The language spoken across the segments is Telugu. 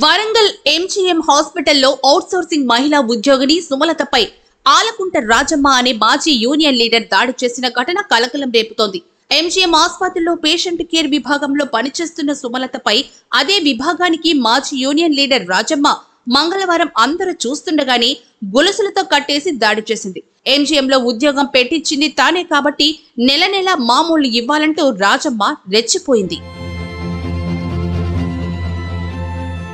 వరంగల్ ఎంజీఎం హాస్పిటల్లో అవుట్సోర్సింగ్ మహిళా ఉద్యోగిని సుమలతపై ఆలకుంట రాజమ్మ అనే మాజీ యూనియన్ లీడర్ దాడి చేసిన ఘటన కలకలం రేపుతోంది. ఎంజీఎం ఆసుపత్రిలో పేషెంట్ కేర్ విభాగంలో పనిచేస్తున్న సుమలతపై అదే విభాగానికి మాజీ యూనియన్ లీడర్ రాజమ్మ మంగళవారం అందరూ చూస్తుండగానే గొలుసులతో కట్టేసి దాడి చేసింది. ఎంజీఎంలో ఉద్యోగం పెట్టించింది తానే కాబట్టి నెల నెల మామూలు ఇవ్వాలంటూ రాజమ్మ రెచ్చిపోయింది.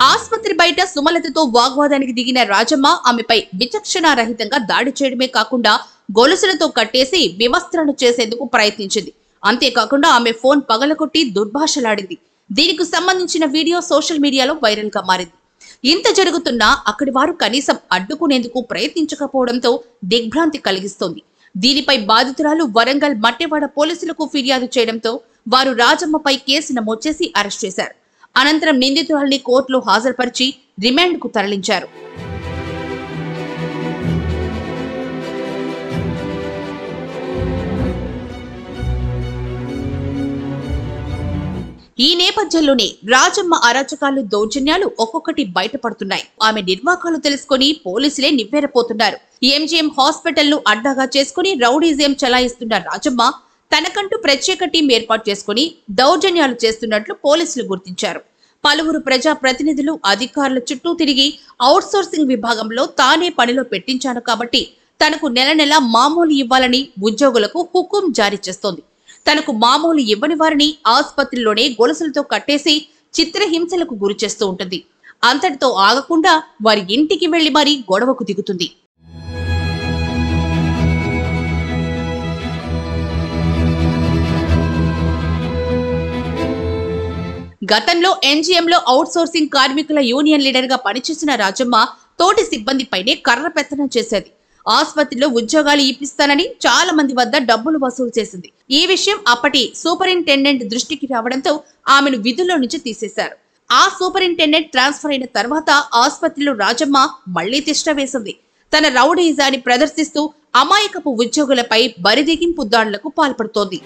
ఆసుపత్రి బయట సుమలతతో వాగ్వాదానికి దిగిన రాజమ్మ ఆమెపై విచక్షణారహితంగా దాడి చేయడమే కాకుండా గొలుసులతో కట్టేసి వివస్త్రను చేసేందుకు ప్రయత్నించింది. అంతేకాకుండా ఆమె ఫోన్ పగలగొట్టి దుర్భాషలాడింది. దీనికి సంబంధించిన వీడియో సోషల్ మీడియాలో వైరల్ గా మారింది. ఇంత జరుగుతున్నా అక్కడి వారు కనీసం అడ్డుకునేందుకు ప్రయత్నించకపోవడంతో దిగ్భ్రాంతి కలిగిస్తోంది. దీనిపై బాధితురాలు వరంగల్ మట్టెవాడ పోలీసులకు ఫిర్యాదు చేయడంతో వారు రాజమ్మపై కేసు నమోదు చేసి అరెస్ట్ చేశారు. అనంతరం నిందితురాలిని కోర్టులో హాజరుపరిచి రిమాండ్కు తరలించారు. ఈ నేపథ్యంలోనే రాజమ్మ అరాచకాలు, దౌర్జన్యాలు ఒక్కొక్కటి బయటపడుతున్నాయి. ఆమె నిర్వాకాలు తెలుసుకుని పోలీసులే నివ్వెరపోతున్నారు. ఎంజీఎం హాస్పిటల్ ను అడ్డాగా చేసుకుని రౌడీజం చలాయిస్తున్న రాజమ్మ తనకంటూ ప్రత్యేక టీం ఏర్పాటు చేసుకుని దౌర్జన్యాలు చేస్తున్నట్లు పోలీసులు గుర్తించారు. పలువురు ప్రజా ప్రతినిధులు, అధికారుల చుట్టూ తిరిగి అవుట్సోర్సింగ్ విభాగంలో తానే పనిలో పెట్టించాను కాబట్టి తనకు నెల నెల మామూలు ఇవ్వాలని ఉద్యోగులకు హుకుం జారీ చేస్తోంది. తనకు మామూలు ఇవ్వని వారిని ఆసుపత్రిలోనే గొలుసులతో కట్టేసి చిత్రహింసలకు గురి చేస్తూ ఉంటుంది. అంతటితో ఆగకుండా వారి ఇంటికి వెళ్లి మరీ గొడవకు దిగుతుంది. గతంలో ఎంజీఎంలో అవుట్సోర్సింగ్ కార్మికుల యూనియన్ లీడర్ గా పనిచేసిన రాజమ్మ తోటి సిబ్బందిపైనే కర్ర పెత్తనం చేసేది. ఆసుపత్రిలో ఉద్యోగాలు ఇప్పిస్తానని చాలా మంది వద్ద డబ్బులు వసూలు చేసింది. ఈ విషయం అప్పటి సూపరింటెండెంట్ దృష్టికి రావడంతో ఆమెను విధుల్లో నుంచి తీసేశారు. ఆ సూపరింటెండెంట్ ట్రాన్స్ఫర్ అయిన తర్వాత ఆసుపత్రిలో రాజమ్మ మళ్లీ తిష్ట వేసింది. తన రౌడీజాన్ని ప్రదర్శిస్తూ అమాయకపు ఉద్యోగులపై బరిదెగింపు దాడులకు పాల్పడుతోంది.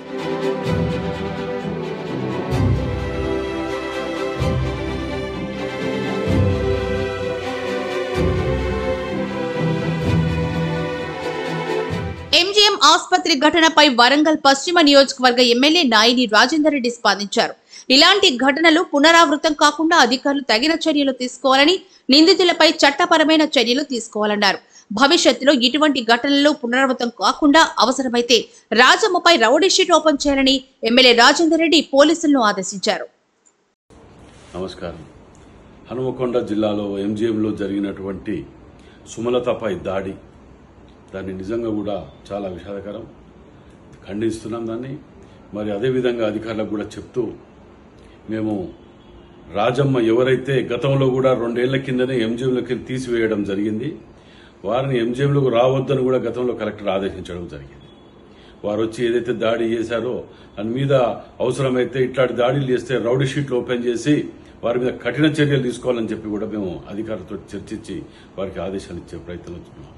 ఎంజీఎం ఆసుపత్రి ఘటనపై వరంగల్ పశ్చిమ నియోజకవర్గ ఎమ్మెల్యే నాయిని రాజేందర్ రెడ్డి స్పందించారు. ఇలాంటి ఘటనలు పునరావృతం కాకుండా అధికారులు తగిన చర్యలు తీసుకోవాలని, నిందితులపై చట్టపరమైన చర్యలు తీసుకోవాలన్నారు. భవిష్యత్తులో ఇటువంటి ఘటనలు పునరావృతం కాకుండా అవసరమైతే రాజమ్మపై రౌడీ షీట్ ఓపెన్ చేయాలని ఎమ్మెల్యే రాజేందర్ రెడ్డి పోలీసులను ఆదేశించారు. నమస్కారం. హనుమకొండ జిల్లాలో ఎంజీఎంలో జరిగినటువంటి సుమలతపై దాన్ని నిజంగా కూడా చాలా విషాదకరం. ఖండిస్తున్నాం దాన్ని. మరి అదేవిధంగా అధికారులకు కూడా చెప్తూ, మేము రాజమ్మ ఎవరైతే గతంలో కూడా 2 ఏళ్ల కిందనే ఎంజీఎంలోకి తీసివేయడం జరిగింది, వారిని ఎంజీఎంలోకి రావద్దని కూడా గతంలో కలెక్టర్ ఆదేశించడం జరిగింది. వారు వచ్చి ఏదైతే దాడి చేశారో దాని మీద అవసరమైతే ఇట్లాంటి దాడులు చేస్తే రౌడీ షీట్లు ఓపెన్ చేసి వారి మీద కఠిన చర్యలు తీసుకోవాలని చెప్పి కూడా మేము అధికారులతో చర్చించి వారికి ఆదేశాలు ఇచ్చే ప్రయత్నం చేస్తున్నాం.